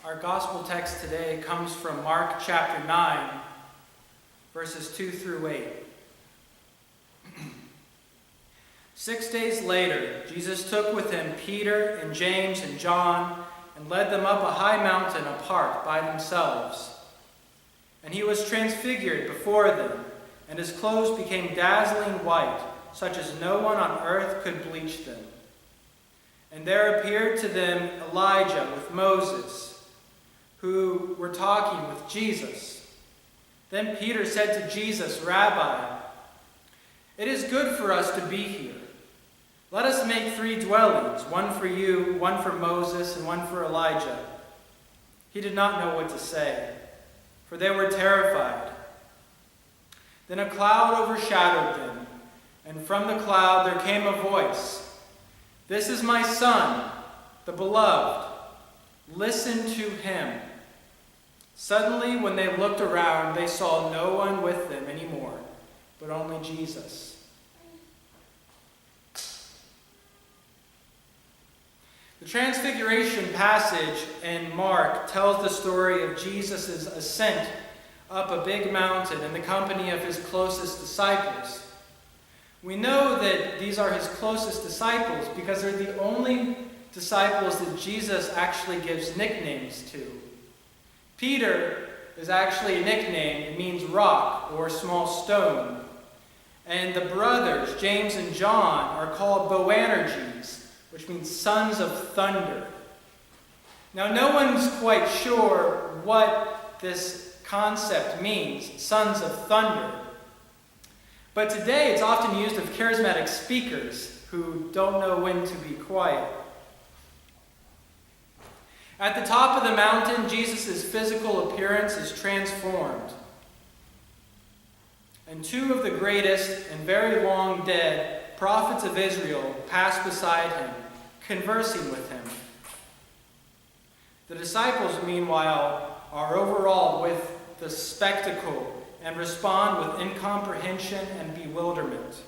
Our gospel text today comes from Mark chapter 9, verses 2 through 8. 6 days later, Jesus took with him Peter and James and John and led them up a high mountain apart by themselves. And he was transfigured before them, and his clothes became dazzling white, such as no one on earth could bleach them. And there appeared to them Elijah with Moses, who were talking with Jesus. Then Peter said to Jesus, "Rabbi, it is good for us to be here. Let us make 3 dwellings, one for you, one for Moses, and one for Elijah." He did not know what to say, for they were terrified. Then a cloud overshadowed them, and from the cloud there came a voice, "This is my Son, the beloved. Listen to him." Suddenly, when they looked around, they saw no one with them anymore, but only Jesus. The Transfiguration passage in Mark tells the story of Jesus' ascent up a big mountain in the company of his closest disciples. We know that these are his closest disciples because they're the only disciples that Jesus actually gives nicknames to. Peter is actually a nickname. It means rock or small stone. And the brothers, James and John, are called Boanerges, which means sons of thunder. Now, no one's quite sure what this concept means, sons of thunder. But today it's often used of charismatic speakers who don't know when to be quiet. At the top of the mountain, Jesus' physical appearance is transformed. And 2 of the greatest and very long dead prophets of Israel pass beside him, conversing with him. The disciples, meanwhile, are overawed with the spectacle and respond with incomprehension and bewilderment.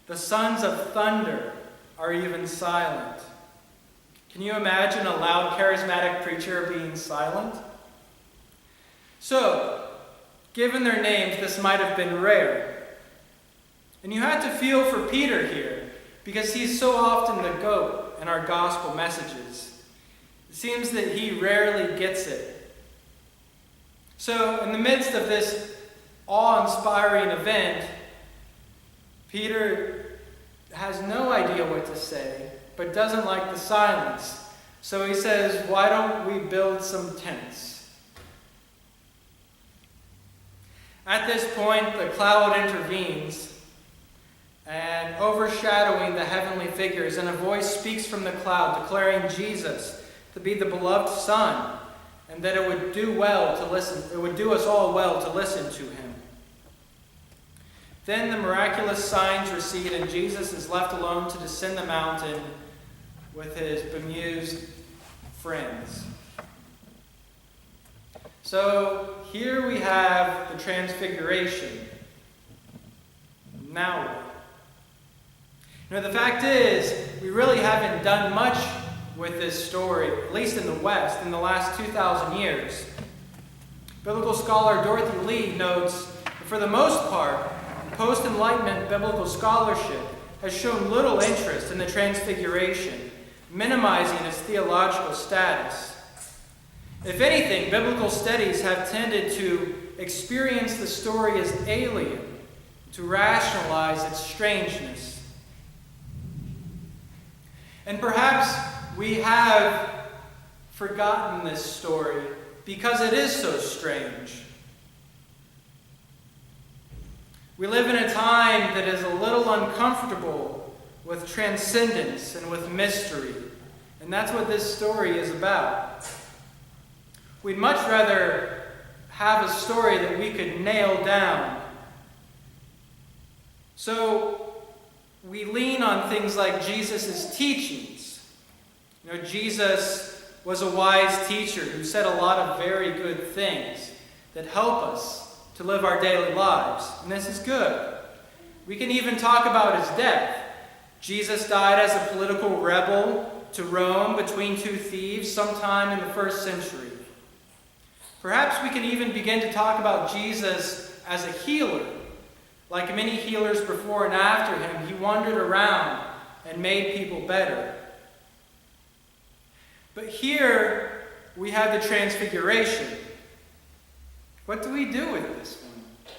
The sons of thunder are even silent. Can you imagine a loud, charismatic preacher being silent? So, given their names, this might have been rare. And you had to feel for Peter here, because he's so often the goat in our gospel messages. It seems that he rarely gets it. So, in the midst of this awe-inspiring event, Peter has no idea what to say, but doesn't like the silence. So he says, "Why don't we build some tents?" At this point, the cloud intervenes, and overshadowing the heavenly figures, and a voice speaks from the cloud, declaring Jesus to be the beloved Son, and that it would do us all well to listen to him. Then the miraculous signs recede, and Jesus is left alone to descend the mountain with his bemused friends. So here we have the Transfiguration. Now what? The fact is, we really haven't done much with this story, at least in the West, in the last 2,000 years. Biblical scholar Dorothy Lee notes that for the most part, post-Enlightenment biblical scholarship has shown little interest in the Transfiguration, minimizing its theological status. If anything, biblical studies have tended to experience the story as alien, to rationalize its strangeness. And perhaps we have forgotten this story because it is so strange. We live in a time that is a little uncomfortable with transcendence and with mystery. And that's what this story is about. We'd much rather have a story that we could nail down. So we lean on things like Jesus' teachings. Jesus was a wise teacher who said a lot of very good things that help us to live our daily lives. And this is good. We can even talk about his death. Jesus died as a political rebel to Rome between two thieves sometime in the 1st century. Perhaps we can even begin to talk about Jesus as a healer. Like many healers before and after him, he wandered around and made people better. But here we have the Transfiguration. What do we do with this one?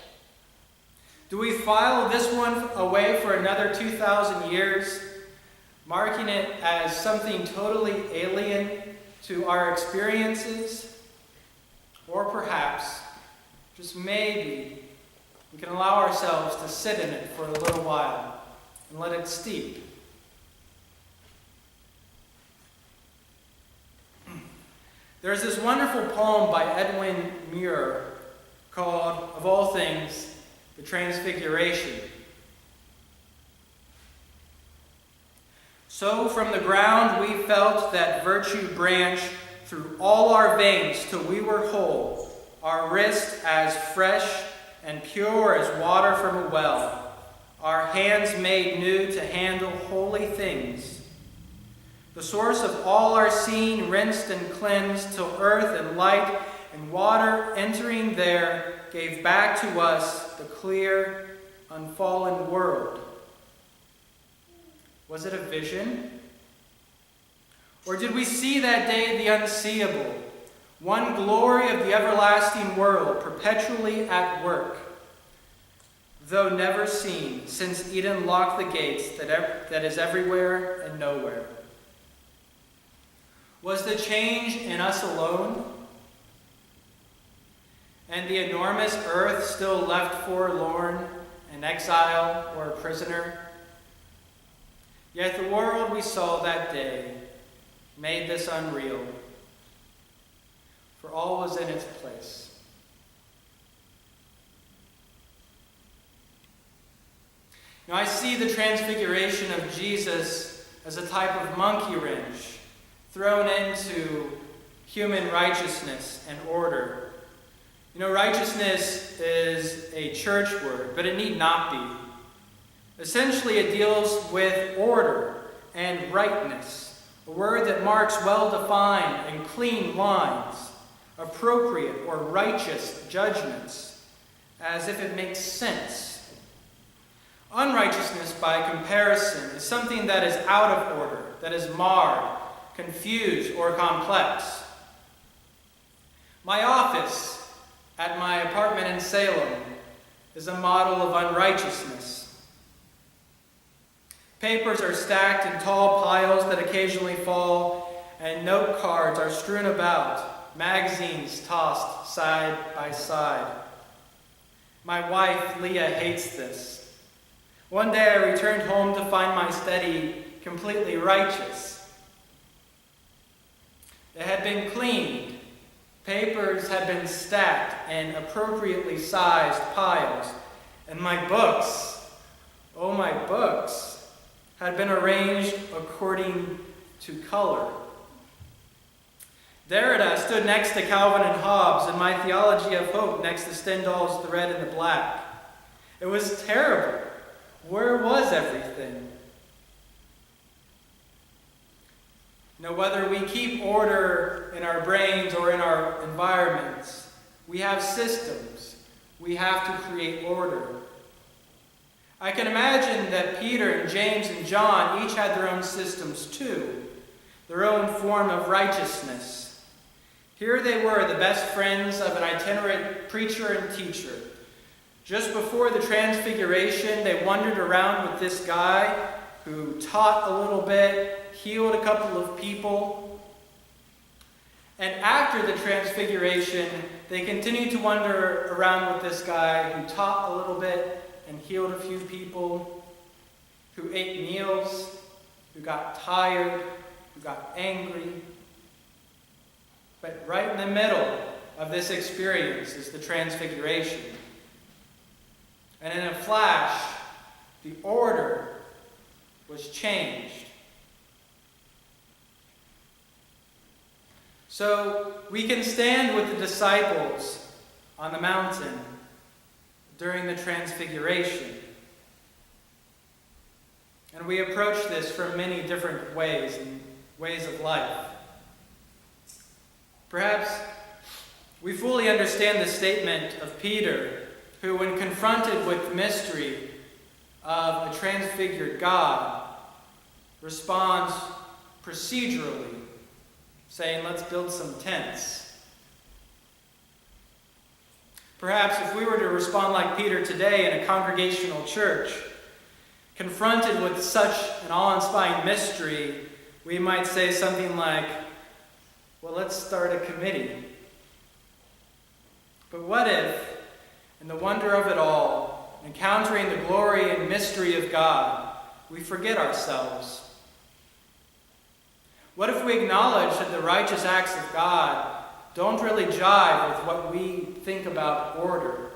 Do we file this one away for another 2,000 years, marking it as something totally alien to our experiences? Or perhaps, just maybe, we can allow ourselves to sit in it for a little while and let it steep. There's this wonderful poem by Edwin Muir called, of all things, The Transfiguration. So from the ground we felt that virtue branch through all our veins till we were whole, our wrist as fresh and pure as water from a well, our hands made new to handle holy things. The source of all our seeing rinsed and cleansed till earth and light and water entering there gave back to us the clear, unfallen world. Was it a vision? Or did we see that day the unseeable, one glory of the everlasting world perpetually at work, though never seen, since Eden locked the gates that is everywhere and nowhere? Was the change in us alone? And the enormous earth still left forlorn, an exile or a prisoner? Yet the world we saw that day made this unreal, for all was in its place. Now I see the transfiguration of Jesus as a type of monkey wrench thrown into human righteousness and order. You know, righteousness is a church word, but it need not be. Essentially, it deals with order and rightness, a word that marks well-defined and clean lines, appropriate or righteous judgments, as if it makes sense. Unrighteousness, by comparison, is something that is out of order, that is marred, confused, or complex. My office at my apartment in Salem is a model of unrighteousness. Papers are stacked in tall piles that occasionally fall, and note cards are strewn about, magazines tossed side by side. My wife, Leah, hates this. One day I returned home to find my study completely righteous. It had been cleaned. Papers had been stacked in appropriately sized piles, and my books, oh my books, had been arranged according to color. Derrida stood next to Calvin and Hobbes, and my theology of hope next to Stendhal's The Red and the Black. It was terrible. Where was everything? Now, whether we keep order in our brains or in our environments, we have systems. We have to create order. I can imagine that Peter and James and John each had their own systems too, their own form of righteousness. Here they were, the best friends of an itinerant preacher and teacher. Just before the Transfiguration, they wandered around with this guy who taught a little bit, healed a couple of people. And after the Transfiguration, they continued to wander around with this guy who taught a little bit and healed a few people, who ate meals, who got tired, who got angry. But right in the middle of this experience is the Transfiguration. And in a flash, the order was changed. So we can stand with the disciples on the mountain during the Transfiguration. And we approach this from many different ways. And ways of life. Perhaps we fully understand the statement of Peter, who, when confronted with the mystery of a transfigured God, responds procedurally, saying, let's build some tents. Perhaps if we were to respond like Peter today in a congregational church, confronted with such an awe-inspiring mystery, we might say something like, well, let's start a committee. But what if, in the wonder of it all, encountering the glory and mystery of God, we forget ourselves? What if we acknowledge that the righteous acts of God don't really jive with what we think about order?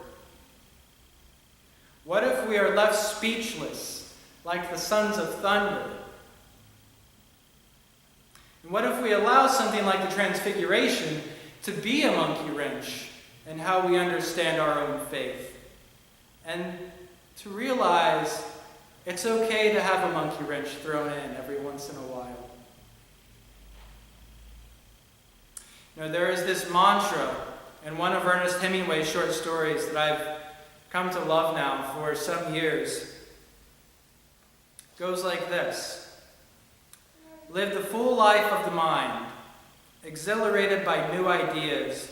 What if we are left speechless, like the sons of thunder? And what if we allow something like the Transfiguration to be a monkey wrench in how we understand our own faith? And to realize it's okay to have a monkey wrench thrown in every once in a while. You know, there is this mantra in one of Ernest Hemingway's short stories that I've come to love now for some years. It goes like this: live the full life of the mind, exhilarated by new ideas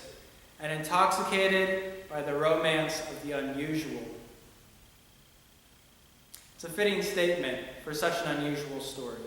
and intoxicated by the romance of the unusual. It's a fitting statement for such an unusual story.